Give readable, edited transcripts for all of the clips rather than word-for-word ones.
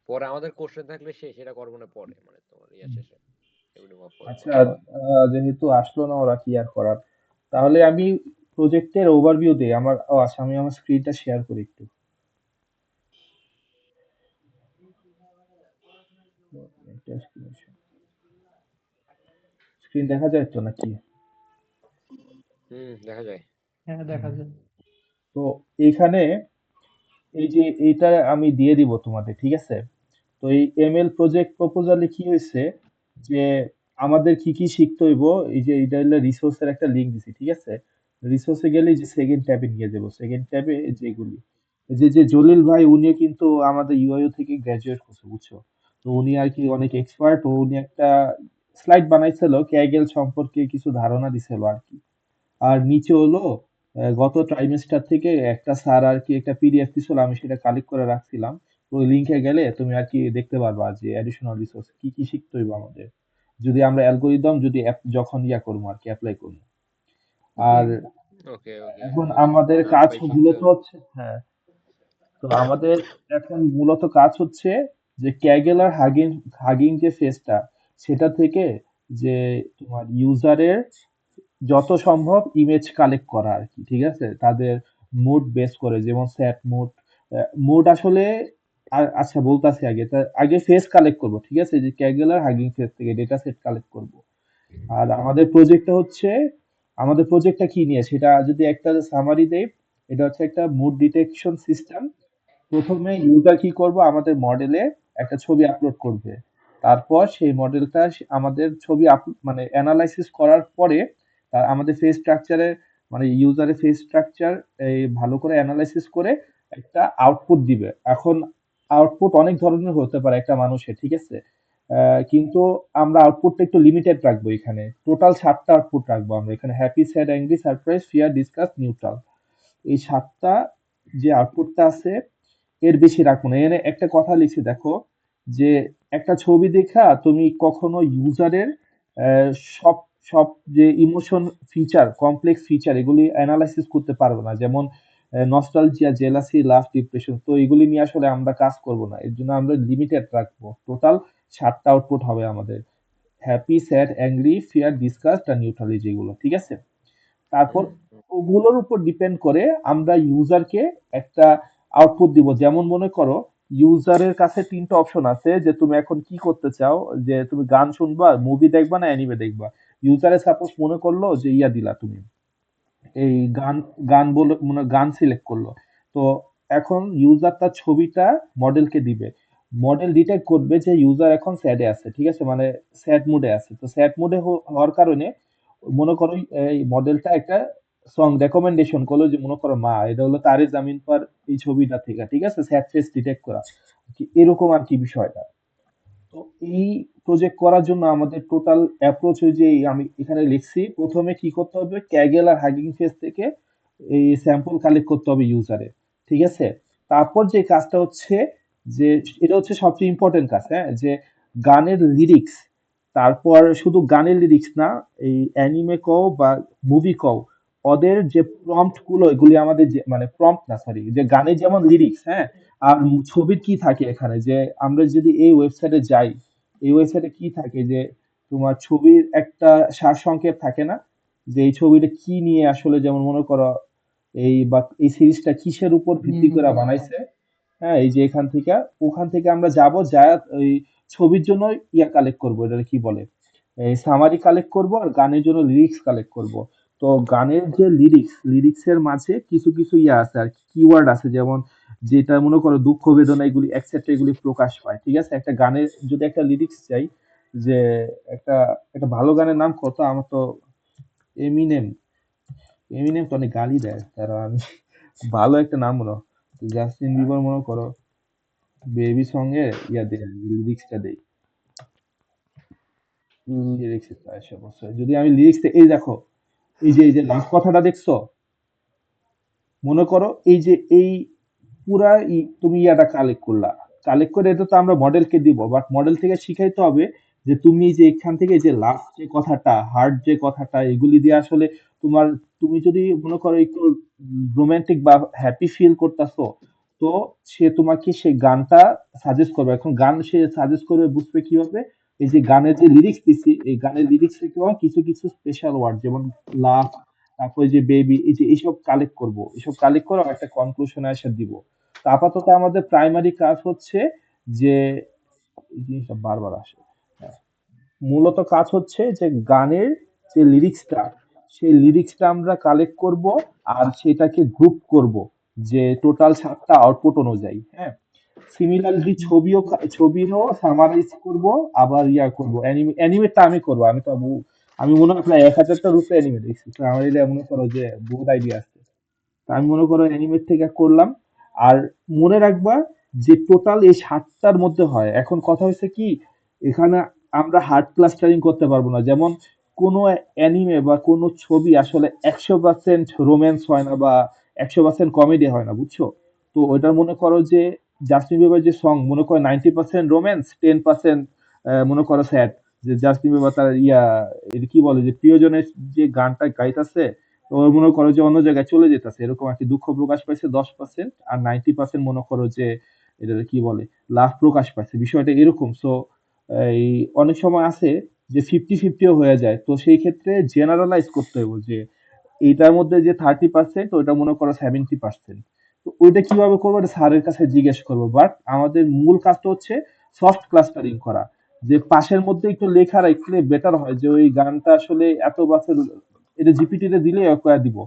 পরে আমাদের কোশ্চেন থাকলে সেটা করবো না পরে, মানে তোমার ইয়া শেষে, এভরিথিং অফ করার আচ্ছা, পরে। যেহেতু আসলো না ওরা, কি আর করার। তাহলে আমি প্রজেক্টের ওভারভিউ দিই। আচ্ছা, আমি আমার স্ক্রিনটা শেয়ার করি একটু। স্ক্রিন দেখা যায় তো নাকি? দেখা যায়। হ্যাঁ, দেখা যায়। তো এইখানে এই যে এইটা আমি দিয়ে দিব তোমাদের, ঠিক আছে? তো এই এমএল প্রজেক্ট প্রপোজালে কি হয়েছে যে আমাদের কি কি শিখতে হইব, এই যে এটা হলো রিসোর্সের একটা লিংক দিছি, ঠিক আছে? রিসোর্সে গেলে যে সেকেন্ড ট্যাবে নিয়ে যাবো, সেকেন্ড ট্যাবে যেগুলি, যে জলিল ভাই উনিও কিন্তু আমাদের ইউআইইউ থেকে গ্রাজুয়েট করছে, বুঝছো? তো উনি আর কি অনেক এক্সপার্ট। উনি একটা স্লাইড বানাইছিল, ক্যাগেল সম্পর্কে কিছু ধারণা দিছিল আর কি। আর নিচে হলো গত ট্রাইমেস্টার থেকে একটা স্যার আর কি একটা পিডিএফ দিছিল, আমি সেটা কালেক্ট করে রাখছিলাম। ওই লিংকে গেলে তুমি আর কি দেখতে পারবা যে অ্যাডিশনাল রিসোর্স কি কি শিখতে হইব আমাদের, যদি আমরা অ্যালগোরিদম যদি যখন ইয়া করবো আর কি অ্যাপ্লাই করবো। আর ওকে ওকে, এখন বুঝছি। আমাদের না কাজ ভাই, শিখতে মূলত হবে। হচ্ছে, হ্যাঁ, তো আমাদের এখন মূলত কাজ হচ্ছে যে ক্যাগেল আর হাগিং হাগিং যে ফেসটা, সেটা থেকে যে তোমার ইউজারের যত সম্ভব ইমেজ কালেক্ট করা আর কি, ঠিক আছে? তাদের মুড বেস করে, যেমন স্যাড মুড। মুড আসলে আচ্ছা বলতাছি, আগে ফেস কালেক্ট করব, ঠিক আছে? যে ক্যাগুলার হাগিং ফেস থেকে ডেটা সেট কালেক্ট করব। আর আমাদের প্রজেক্টটা কি নিয়ে সেটা যদি একটা সামারি দেই, এটা হচ্ছে একটা মুড ডিটেকশন সিস্টেম। প্রথমে ইউজার কি করব, আমাদের মডেলে একটা ছবি আপলোড করবে। তারপর সেই মডেলটা আমাদের ছবি মানে অ্যানালাইসিস করার পরে আমাদের ফেস স্ট্রাকচারে, মানে ইউজারের ফেস স্ট্রাকচার এই ভালো করে অ্যানালাইসিস করে একটা আউটপুট দিবে। এখন আউটপুট অনেক ধরনের হতে পারে একটা মানুষের, ঠিক আছে? কিন্তু আমরা আউটপুটটা একটু লিমিটেড রাখবো। এখানে টোটাল 7টা আউটপুট রাখবো আমরা এখানে: happy, sad, angry, surprise, fear, discuss, neutral. এই 7টা যে আউটপুটটা আছে, এর বেশি রাখবো না। এখানে একটা কথা লিখছি দেখো, যে একটা ছবি দেখা তুমি কখনো ইউজারের সব সব যে ইমোশন ফিচার, কমপ্লেক্স ফিচার, এগুলি অ্যানালাইসিস করতে পারবে না। যেমন নস্টালজিয়া, জেলাসি, লাভ, ডিপ্রেশন। তো এগুলি নিয়ে আসলে আমরা কাজ করব না, এর জন্য আমরা লিমিটেড রাখবো। টোটাল 7টা আউটপুট হবে আমাদের: happy, sad, angry, fear, disgust আর নিউট্রাল, যেগুলো, ঠিক আছে? তারপর ওগুলোর উপর ডিপেন্ড করে আমরা ইউজারকে একটা আউটপুট দিব। যেমন মনে করো, ইউজারের কাছে 3টা অপশন আছে যে তুমি এখন কি করতে চাও, যে তুমি গান শুনবা, মুভি দেখবা, না অ্যানিমে দেখবা। ইউজারে সাপোজ মনে করলো যে ইয়া দিলা তুমি, এই গান, গান বলে মনে গান সিলেক্ট করলো। তো এখন ইউজার তার ছবিটা মডেলকে দিবে। মডেল ডিটেক্ট করবে যে ইউজার এখন স্যাডে আছে, ঠিক আছে? মানে স্যাড মুডে আছে। তো স্যাড মুডে হওয়ার কারণে মনে করো এই মডেলটা একটা সং রেকমেন্ডেশন করলো, যে মনে করো মা, এটা হলো তারে জামিন পার, এই ছবিটা থেকে, ঠিক আছে? স্যাড ফেস ডিটেক্ট করা, এরকম আর কি বিষয়টা। তো এই প্রজেক্ট করার জন্য আমাদের টোটাল অ্যাপ্রোচ ওই যে আমি এখানে লিখছি, প্রথমে কি করতে হবে, ক্যাগেল আর হাগিং ফেস থেকে এই স্যাম্পল কালেক্ট করতে হবে ইউজারে, ঠিক আছে? তারপর যে কাজটা হচ্ছে, যে এটা হচ্ছে সবচেয়ে ইম্পর্টেন্ট কাজ, হ্যাঁ, যে গানের লিরিক্স, তারপর শুধু গানের লিরিক্স না, এই অ্যানিমে কও বা মুভি কও, ওদের যে প্রম্পট গুলো, এগুলি আমাদের যে মানে প্রম্পট না, সরি, যে গানের যেমন লিরিক্স, হ্যাঁ, আর ছবির কি থাকে এখানে, যে আমরা যদি এই ওয়েবসাইটে যাই, এই ওয়েবসাইটে কি থাকে, যে তোমার ছবির একটা সারসংক্ষেপ থাকে না, যে এই ছবিটা কি নিয়ে আসলে, যেমন মনে করো এই সিরিজটা কিসের উপর ভিত্তি হুম, করে বানাইছে। হ্যাঁ, এই যে ওখান থেকে আমরা যাব, যা ওই ছবির জন্য ইয়া কালেক্ট করবো, এটা কি বলে, এই সামারি কালেক্ট করব, আর গানের জন্য লিরিক্স কালেক্ট করব। তো গানের যে লিরিক্সের মাঝে কিছু কিছু ইয়া আছে আর কিওয়ার্ড আছে, যেমন যেটা মনে করো দুঃখ, বেদনা, এগুলি একসাথে এগুলি প্রকাশ পায়, ঠিক আছে? একটা গানের যদি একটা লিরিক্স চাই, যে একটা একটা ভালো গানের নাম কত, আমার তো এমিনেম, এমিনেম তো অনেক গালি দেয় তারা। আমি ভালো একটা নাম হলো জাস্টিন বিবর, মনে করো বেবি সঙ্গে ইয়া দেয়, লিরিক্সটা দেই। লিরিক্স অবশ্যই যদি আমি লিরিক্স, এই দেখো, এই যে লাস্ট কথাটা দেখছো, মনে করো এই যে এই পুরা তুমি ইয়াটা কালেক্ট করলা, কালেক্ট করে এটা তো আমরা মডেলকে দিব, বাট মডেল থেকে শিখাইতে হবে যে তুমি যে এখান থেকে যে লাস্ট যে কথাটা, হার্ট যে কথাটা, এগুলি দিয়ে আসলে তোমার, তুমি যদি মনে করো একটু রোমান্টিক বা হ্যাপি ফিল করতেছো, তো তো সে তোমাকে সেই গানটা সাজেস্ট করবে। এখন গান সে সাজেস্ট করবে বুঝবে কিভাবে? এই যে গানের যে লিরিক্স দিছি, এই গানের লিরিক্স থেকেও কিছু কিছু স্পেশাল ওয়ার্ড যেমন লাভ, তারপরে যে বেবি, এই যে এইসব কালেক্ট করব, এসব কালেক্ট করে একটা কনক্লুশনে এসে দিব। তো আপাতত আমাদের প্রাইমারি কাজ হচ্ছে যে এই জিনিসটা বারবার আসে। হ্যাঁ, মূলত কাজ হচ্ছে যে গানের যে লিরিক্সটা, সেই লিরিক্সটা আমরা কালেক্ট করব আর সেটাকে গ্রুপ করব যে টোটাল 7টা আউটপুট অনুযায়ী। হ্যাঁ, সিমিলারলি ছবিরও সামারাইজ করব, আবার ইয়া করব, অ্যানিমেটটা আমি করব। আমি মনে হয় প্রায় 1000টা রূপে অ্যানিমে দেখছি, তো আমার এটা মনে করো যে বহুত আইডিয়া আছে। তা আমি মনে করো অ্যানিমেট থেকে করলাম। আর মনে রাখবা যে টোটাল এই 7টার মধ্যে হয়। এখন কথা হচ্ছে কি, এখানে আমরা হার্ড ক্লাস্টারিং করতে পারবো না। যেমন কোনো অ্যানিমে বা কোনো ছবি আসলে 100% রোম্যান্স হয় না বা 100% কমেডি হয় না, বুঝছো? তো ওইটা মনে করো যে জাস্টিন বিবার যে সং, মনে করো 90% রোম্যান্স, 10% মনে করো স্যাড। যে জাস্টিন বিবার তার এটা কি বলে, যে প্রিয়জনের যে গানটা গাইতেছে, তো ওর মনে করো যে অন্য জায়গায় চলে যেতেছে, এরকম আর কি। দুঃখ প্রকাশ পাইছে 10%, আর 90% মনে করো যে এটা কি বলে, লাভ প্রকাশ পাইছে, বিষয়টা এরকম। সো এই অনেক সময় আছে যে 50-50ও হয়ে যায়। তো সেই ক্ষেত্রে জেনারেলাইজ করতে হবে যে এইটার মধ্যে যে 30%, ওইটা মনে করো 70%। তো ওইটা কিভাবে করবো, এটা স্যারের কাছে জিজ্ঞেস করবো। বাট আমাদের মূল কাজটা হচ্ছে সফট ক্লাস্টারিং করা, যে পাশের মধ্যে একটু লেখা রাখলে বেটার হয় যে ওই গানটা আসলে এত বছর, এটা জিপিটি তে দিলে কয়া দিব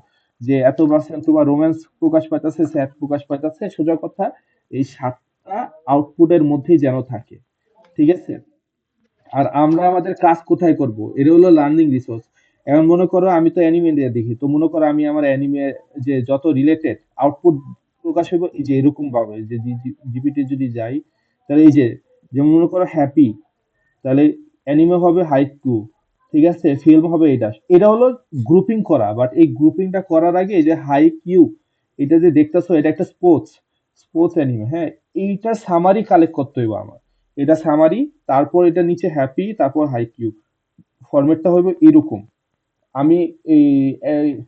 যে এত পার্সেন্ট তোমার রোম্যান্স প্রকাশ পাইতেছে, স্যাড প্রকাশ পাইতেছে। সোজা কথা, এই 7টা আউটপুটের মধ্যেই যেন থাকে। ঠিক আছে? আর আমরা আমাদের কাজ কোথায় করব, এটা হলো লার্নিং রিসোর্স। এখন মনে করো আমি তো অ্যানিমে দিয়ে দেখি, তো মনে করো আমি আমার অ্যানিমে যে যত রিলেটেড আউটপুট প্রকাশ হবে, এই যে এরকম ভাবে যে জিপিটি যদি যাই, তাহলে এই যে, যেমন মনে করো হ্যাপি, তাহলে অ্যানিমে হবে হাইকু, ঠিক আছে, ফিল্ম হবে এটা। এটা হলো গ্রুপিং করা। বাট এই গ্রুপিংটা করার আগে এই যে হাই কিউ, এটা যে দেখতেছো, এটা একটা স্পোর্টস স্পোর্টস অ্যানিমে। হ্যাঁ, এইটা সামারি কালেক্ট করতে হইব আমার। এটা সামারি, তারপর এটা নিচে হ্যাপি, তারপর হাই কিউ। ফরম্যাটটা হবে এরকম। আমি এই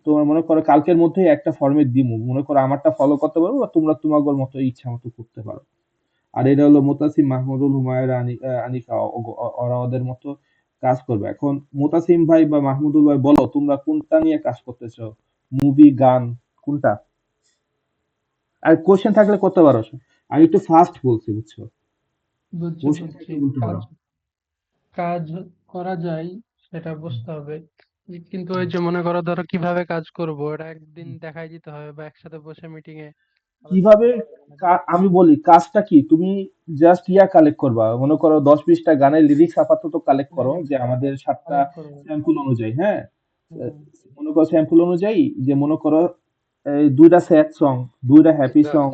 তোমার মনে করো কালকের মধ্যে একটা ফরম্যাট দিমু, মনে করো আমারটা ফলো করতে পারবো, বা তোমরা তোমাদের মতো ইচ্ছা মতো করতে পারো। আর এটা হলো মোতাসিম, মাহমুদুল, হুমায়রা, আনিকা, ওরা ওদের মতো কাজ করবে। এখন মোতাসিম ভাই বা মাহমুদুল ভাই, বলো তোমরা কোনটা নিয়ে কাজ করতেছো? মুভি, গান, কোনটা? আর কোশ্চেন থাকলে করতে পারো। আমি একটু ফাস্ট বলছি, বুঝছো? বুঝছি কোশ্চেন বুঝছি থাকলে বলতে কাজ পারো। কাজ করা যায়, সেটা হুম, বুঝতে হবে। কিন্তু ওই হুম। যে মনে করো, ধরো কিভাবে কাজ করব এটা একদিন দেখাই দিতে হবে, বা একসাথে বসে মিটিং এ আলোচনা কিভাবে করতে হবে নাকি? আমি বলি কাজটা কি, তুমি জাস্ট কালেক্ট করবা। মনে করো 10-20টা গানের লিরিক্স আপাতত কালেক্ট করো, যে লিরিক্স আমাদের 7টা কালেক্ট করবো। স্যাম্পল অনুযায়ী। হ্যাঁ, হুম। মনে করো স্যাম্পল অনুযায়ী, যে মনে করো এই 2টা স্যাড সং, 2টা হ্যাপি আচ্ছা, সং।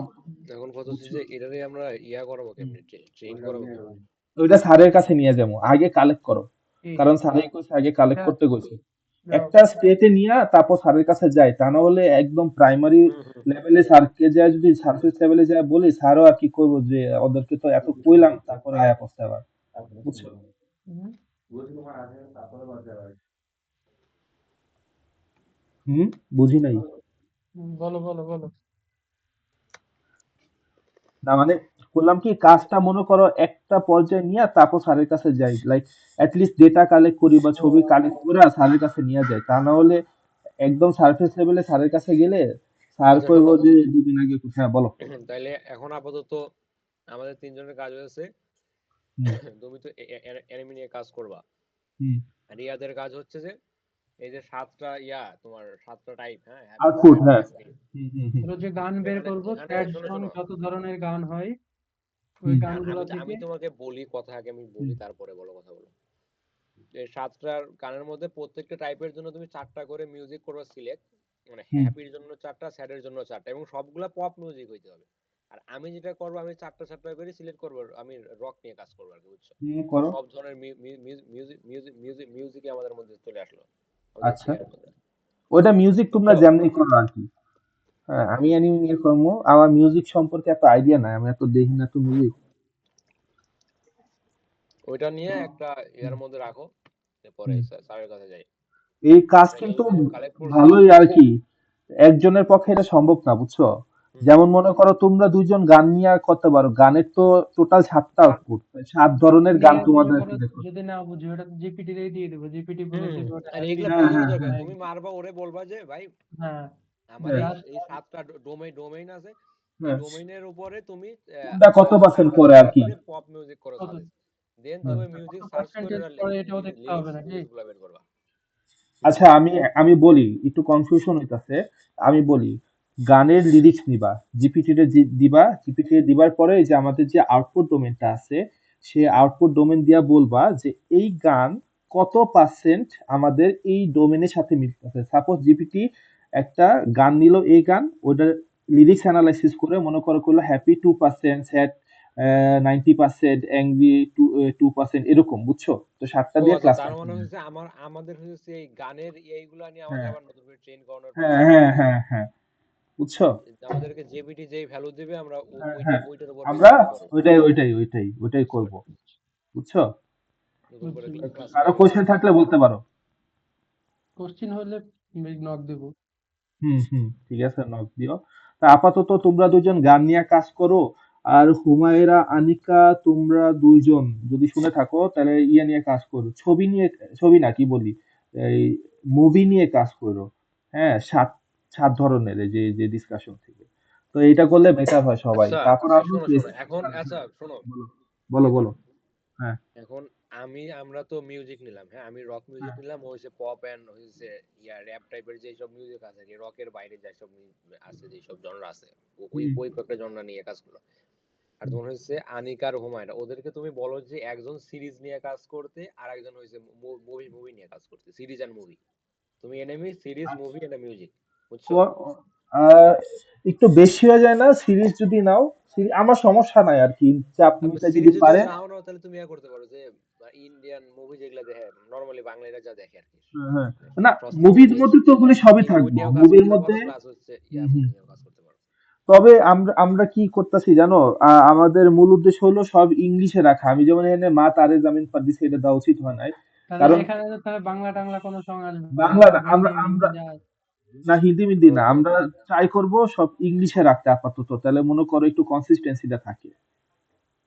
এখন কথা হচ্ছে বুঝছো? যে এটারে আমরা করাবো হুম। কেমনে, ট্রেন করাবো কেমনে? ওইটা স্যারের কাছে নিয়ে যাবো, আগে কালেক্ট করো। কি কারণ স্যারই কইছে আগে কালেক্ট এটা করতে কইছে। যাও। একটা স্টেটে নিয়ে তারপর স্যারের কাছে যায়, তা না হলে একদম প্রাইমারি হুম হুম লেভেলে স্যারকে যায়, যদি সারফেস লেভেলে যায় বলি, স্যারও আর কি করবো, যে ওদেরকে তো এত কইলাম, তারপরে আয়া পড়তে আবার। বুঝছো? হুম, হুম, বুঝি নাই। বলো বলো বলো। না মানে বললাম কি, কাজটা মনে করো একটা পর্যায়ে নিয়ে তারপর স্যারের কাছে যাই, লাইক লিস্ট ডেটা কালেক্ট করি বা ছবি কালেক্ট করে স্যারের কাছে নিয়ে যায়। তা না হলে একদম সারফেস লেভেলে স্যারের কাছে গেলে স্যার আচ্ছা কইবো শোনো, যে 2 দিন আগে কোথায়, বলো। তাইলে এখন আপাতত আমাদের তিনজনের কাজ হয়েছে। হুম, তুমি তো অ্যানিমে নিয়ে কাজ করবা, হুম। আর রিয়াদের কাজ হচ্ছে যে এই যে 7টা তোমার 7টা টাইপ, হ্যাঁ, হ্যাপি, আউটপুট, স্যাড, হ্যাঁ। মিষ্টি। হুম, হুম, হুম, ধরো যে গান বের এখানে করব, এখানে স্যাড শোনো সং শোনো, যত ধরনের গান হয় ওই হুম, গানগুলো থেকে। আমি তোমাকে বলি কথা, আগে আমি হুম, বলি তারপরে বলো কথা বলো। এই 7টার গানের মধ্যে প্রত্যেকটা টাইপের জন্য তুমি 4টা করে মিউজিক করবে সিলেক্ট, মানে হুম। হ্যাপির জন্য 4টা, স্যাডের জন্য 4টা, এবং সবগুলা পপ মিউজিক হইতে হবে। আর আমি যেটা করবো, আমি 4টা করে সিলেক্ট করবো, আমি রক নিয়ে কাজ করবো আর কি, বুঝছো? তো করো। সব ধরনের মিউজিকই আমাদের মধ্যে চলে আসলো, আমাদের আচ্ছা, সিঙ্গারের মধ্যে, ওটা মিউজিক তোমরা বুঝছো? যেমনি করো আর কি। হ্যাঁ, আমি অ্যানিমে নিয়ে করবো। আমার মিউজিক সম্পর্কে এত আইডিয়া নাই, আমি এত দেখি না তো মিউজিক। ওইটা নিয়ে একটা ইয়ার মধ্যে রাখো, পরে হুম। স্যারের কাছে যাই। এই কাজ আমরা কিন্তু যেহেতু কালেক্ট করছি। ভালোই আর কি। একজনের পক্ষে এটা সম্ভব না, বুঝছো? যেমন মনে করো তোমরা দুইজন গান নিয়ে করতে পারো, গানের তো টোটাল 7টা আউটপুট, 7 গান ধরনের গান নিয়ে মনে তোমাদেরকে করো বের করতে যদি না বুঝি ওটা জিপিটি রে দিয়ে দেবো, জিপিটি বলে হুম দেবে ওটা আর হ্যাপি এগুলা হ্যাঁ বোঝানো হ্যাঁ দরকার হ্যাঁ তুমি মারবা ওরে বলবা যে ভাই হ্যাঁ আমার হ্যাঁ জাস্ট এই 7টা ডোমেইন আছে এই হ্যাঁ ডোমেইনের উপরে তুমি কোনটা কত পার্সেন্ট করে আর সাজেস্ট কি। করে পপ মিউজিক করো কত সাজেস্ট দেন হুম। তুমি কত মিউজিক সার্চ করে পার্সেন্টেজ পড়ে এটাও দেখতে হবে লিরিক্স নাকি? লিরিক্স গুলা বের করবা হুম আচ্ছা, আমি বলি, একটু কনফিউশন হইতাছে, আমি বলি, গানের লিরিক্স নিবা, জিপিটি তে দিবা, জিপিটি তে দিবার পরে এই যে আমাদের যে আউটপুট ডোমেনটা আছে, সেই আউটপুট ডোমেন দিয়া বলবা যে এই গান কত পার্সেন্ট আমাদের এই ডোমেনের সাথে মিলতেছে। সাপোজ জিপিটি একটা গান নিল, এই গান ওটার লিরিক্স অ্যানালাইসিস করে মনে করো করলো হ্যাপি 2%, স্যাড 90%, অ্যাংরি 2% এরকম, বুঝছো? তো 7টা ও দিয়ে আচ্ছা তার ক্লাসিফাই মানে করবে। হচ্ছে আমাদের হচ্ছে এই গানের এইগুলা নিয়ে আমাকে হ্যাঁ আবার নতুন করে ট্রেন করানোর হ্যাঁ প্রয়োজন নেই হ্যাঁ হ্যাঁ হ্যাঁ, বুঝছো? আমাদেরকে জেপিটি যেই ভ্যালু দিবে আমরা হ্যাঁ ওইটা হ্যাঁ, ওইটার উপর বেস আমরা করে করবো ওইটাই বুঝতে করব, পারছি বুঝছো? নতুন করে বুঝছি বুঝছি। ক্লাসিফাই কারো করে কোশ্চেন করবো থাকলে বলতে পারো। কোশ্চিন হলে নক দেবো। হুম হুম, ঠিক আছে, নক দিও। তা আপাতত তোমরা দুজন গান নিয়ে কাজ করো, আর হুমায়রা, আনিকা, তোমরা দুইজন যদি শুনে থাকো তাহলে ইয়ে নিয়ে কাজ করো, ছবি নিয়ে, ছবি না কি বলি, এই মুভি নিয়ে কাজ করো। হ্যাঁ, সাত সাত ধরনের এই যে যে ডিসকাশন থেকে, তো এটা করলে বেটার হয় সবাই, আচ্ছা তারপর আরো শোনো শোনো এখন আচ্ছা শোনো বলো বলো ইয়ে বলো। করো হ্যাঁ এখন আমরা তো মিউজিক নিলাম হ্যাঁ আমি রক মিউজিক হ্যাঁ নিলাম ও হচ্ছে পপ এন্ড হচ্ছে র‍্যাপ টাইপের যে সব মিউজিক আছে কি রকের বাইরে যে সব আছে যে সব জনরা আছে ওই হুম ওই কয়েকটা জনরা নিয়ে কাজ করো আর হুম। তোমার হচ্ছে আনিকার হুমায়রা ওদেরকে তুমি বলো যে একজন সিরিজ নিয়ে কাজ করতে আর একজন হচ্ছে মুভি মুভি নিয়ে কাজ করতে সিরিজ এন্ড মুভি তুমি anime series movie and music বুঝছো ক- আহ, একটু বেশি হয়ে যায় না সিরিজ যদি নাও? আমার সমস্যা নাই আর কি, চাপ আপনি নিতে যদি সিরিজ যদি পারে। নাও তাহলে তুমি ইয়া করতে পারো যে ইন্ডিয়ান মুভি যেগুলা দেখে নরমালি বাঙালিরা যা দেখে আর কি হ্যাঁ হ্যাঁ। না, সস্তা মুভির মুভি মধ্যে তো ওগুলি সবই এই মুভি থাকবো, নিয়েও কাজ মুভির করতে মধ্যে। পারো প্লাস হচ্ছে ইয়া হুম হুম। মুভি নিয়েও কাজ করতে পারো তবে আমরা আমরা কি করতেছি জানো, আমাদের মূল উদ্দেশ্য হলো সব ইংলিশে রাখা। আমি যেমন এখানে মা তারে জামিন পার দিছি, এটা দেওয়া উচিত হয় নাই, তাহলে কারণ এখানে তো তাহলে বাংলা টাংলা কোনো সং আসবে না, বাংলা সব না, আমরা হিন্দি আমরা হিন্দি যা না, হিন্দি মিন্দি না, ওকে আমরা ওকে ট্রাই করব সব ইংলিশে রাখতে আপাতত, তাহলে মনে করো একটু কনসিস্টেন্সিটা থাকে,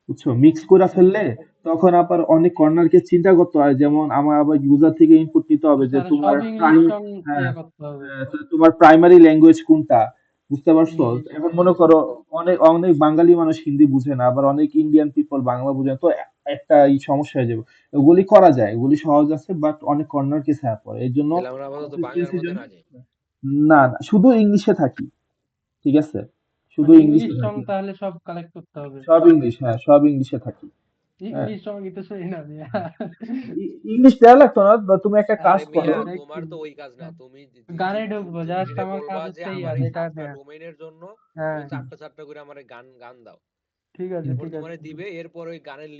বুঝছো? মিক্স করে ফেললে তখন আবার অনেক কর্নারকে চিন্তা করতে হয়, যেমন আমার আবার ইউজার থেকে ইনপুট নিতে হবে যে তাহলে তোমার সব ইংলিশ প্রাইম, সং হ্যাঁ ইয়ে করতে হবে। তোমার প্রাইমারি ল্যাঙ্গুয়েজ কোনটা, বুঝতে পারছো? ইংলিশ এখন মনে ইংলিশ করো অনেক অনেক বাঙালি মানুষ হিন্দি বুঝে না, আবার অনেক ইন্ডিয়ান পিপল বাংলা বুঝে না, তো একটা এই সমস্যা হয়ে যাবে। ওগুলি করা যায়, ওগুলি সহজ আছে, বাট অনেক কর্নার কেসে পড়ে, এই জন্য তাহলে আমরা আপাতত বাংলার কনসিস্টেন্সির মধ্যে জন্য। না যাই না না, শুধু ইংলিশে থাকি, ঠিক আছে, শুধু মানে ইংলিশ ইংলিশে সং থাকি, তাহলে সব কালেক্ট করতে হবে। সব ইংলিশ, হ্যাঁ সব ইংলিশে থাকি। হ্যাঁ, ইংলিশ সং তো শুনি না আমি। ইংলিশ দেওয়া লাগতো না, বা তুমি একটা কাজ আরে করো। মিয়া দেখছি তোমার তো ওই কাজ না তুমি গানে ঢুকবো, জাস্ট জিপিটিতে আমার কাজ বলবা যে হচ্ছে আমার ইয়া এই যেটা 7টা নেয়া। ডোমেইনের জন্য হ্যাঁ তুমি চারটা চারটা করে আমার গান গান দাও ঠিক আছে এরপর ঠিক তোমার আছে। দিবে এরপর ওই গানের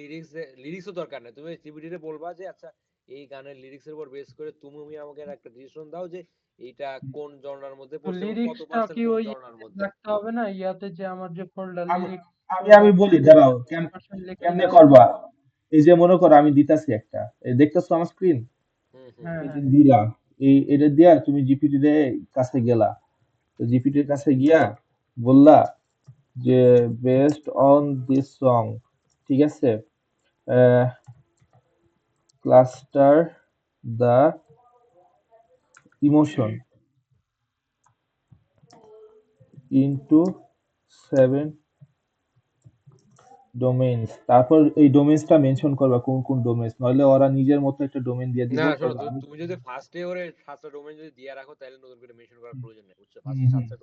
লিরিক্সও দরকার নেই তুমি জিপিটিতে বলবা যে আচ্ছা এই গানের লিরিক্সের উপর বেস করে তুমি আমাকে একটা ডিসিশন দাও যে এইটা কোন জনরার মধ্যে তো পড়ছে এবং কত লিরিক্সটা পার্সেন্ট কি কোন ওই জনরার মধ্যে রাখতে হবে না ইয়াতে যে আমার যে ফোল্ডার আমি লিরিক্স আমি আমি ফোল্ডার বলি, দাঁড়াও, পার্সেন্ট লিখে কেমনে দেওয়া করবা। এই যে মনে করো আমি দিতাছি একটা, এই দেখতেছো আমার স্ক্রিন, হুম হুম হ্যাঁ এই যে হ্যাঁ দিলা, এই এটা দিয়া তুমি জিপিটি র কাছে গেলা, তো জিপিটির কাছে গিয়া বললা যে বেস্ট অন দিস সং, ঠিক আছে, cluster the emotion into 7 domains, তারপর এই ডোমেইনসটা মেনশন করবা কোন কোন ডোমেইনস, নইলে ওরা নিজের মতো একটা ডোমেইন দিয়ে দিব, না তো শোনো আমি। তুমি যদি ফার্স্টে ওরে 7টা ডোমেইন যদি দিয়ে রাখো তাহলে নতুন করে মেনশন করার প্রয়োজন নেই বুঝছো হুম ফার্স্টে হুম। 7টা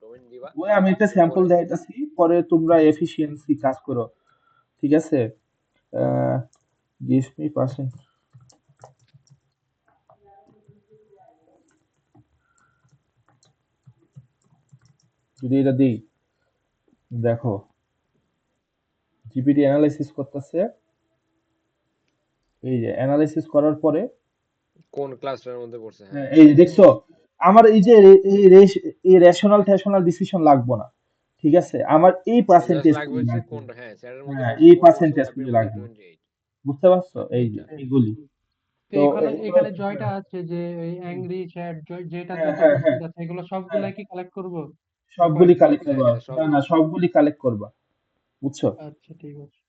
ডোমেইন দিবা ওই আমি একটা স্যাম্পল এরপরে দেখাইতাছি, পরে তোমরা এফিসিয়েন্সি কাজ করো, ঠিক আছে? গিভ মি পার্সেন্ট, যদি এটা দিই, দেখো জিপিটি অ্যানালাইসিস করতেছে, এই যে অ্যানালাইসিস করার পরে, কোন ক্লাসটার মধ্যে পড়ছে হ্যাঁ হ্যাঁ, এই যে দেখছো, আমার এই যে এই রেশনাল ফ্যাশনাল ডিসিশন লাগবো না, ঠিক আছে, আমার এই জাস্ট পার্সেন্টেজ লাগবে গুলি হচ্ছে লাগবে। কোনটা হ্যাঁ স্যারের মধ্যে হ্যাঁ, পড়ছে এই কোনটা পড়ছে পার্সেন্টেজ হ্যাপির গুলি মধ্যে লাগবে, 28 বুঝতে পারছো? এই যে হ্যাঁ। এইগুলি। তো তো এখানে তো এখানে জয়টা আছে যে ওই অ্যাংরি চ্যাট যেটা হ্যাঁ যত হ্যাঁ হ্যাঁ পার্সেন্ট আছে এগুলো হ্যাঁ, সবগুলাই কি কালেক্ট করব? সবগুলি কয়েকটা কালেক্ট বুঝাই করবা, দিলে সব না না সবগুলি কালেক্ট করবা, বুঝছো? আচ্ছা ঠিক আছে।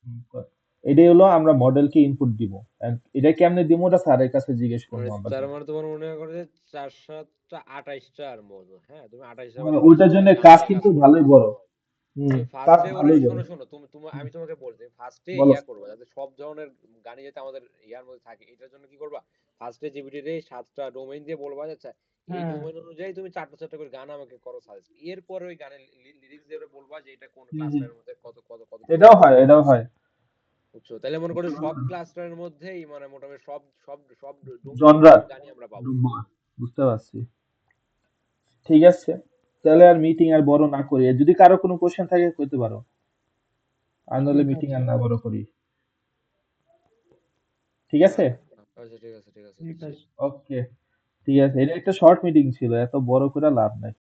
এটাই হলো আমরা মডেলকে ইনপুট দিব। And এটা কেমনে দিব ওটা স্যারের কাছে জিজ্ঞেস করবো আমরা। তার মানে তোমার মনে করো যে 4-7টা 28টার মতো, হ্যাঁ তুমি 28টা বা ওইটার 24টা জন্য ক্লাস কাজ নিয়ে কাজ কিন্তু করবা। ভালোই বড়। তুমি কাজ ফার্স্টে ওরে ভালোই বড়। শোনো শোনো তুমি তুমি আমি তোমাকে বলছি ফার্স্টে বলো। ইয়া করবা যাতে সব ধরনের গানই যাতে আমাদের ইয়ার মধ্যে থাকে, এটার জন্য কি করবা, ফার্স্টে জিপিটি রে 7টা ডোমেইন দিয়ে বলবা যে আচ্ছা এই হ্যাঁ ডোমেইন অনুযায়ী তুমি 4টা করে গান আমাকে করো সাজেস্ট, এরপরে ওই গানের লিরিক্স দিয়ে ওরে বলবা যে এটা কোন হুম, হুম। ক্লাস্টারের মধ্যে কত কত কতটুকু এটাও আছে, হয়, এটাও হয়। বুঝছো? তাহলে মনে করো সব ক্লাস্টারের মধ্যেই মানে মোটামুটি সব সব সব জনরার ডোমেইনের গানই আমরা পাবো। বুঝতে পারছি। ঠিক আছে, তাহলে আর মিটিং আর বড় না করি, যদি কারো কোনো কোশ্চেন থাকে করতে পারো, আর নাহলে ঠিক মিটিং আছে আর না বড় করি। ঠিক আছে। আচ্ছা ঠিক আছে ঠিক আছে ঠিক বুঝছি। আছে। ওকে, ঠিক আছে, এটা একটা শর্ট মিটিং ছিল, এত বড় করে লাভ নাই।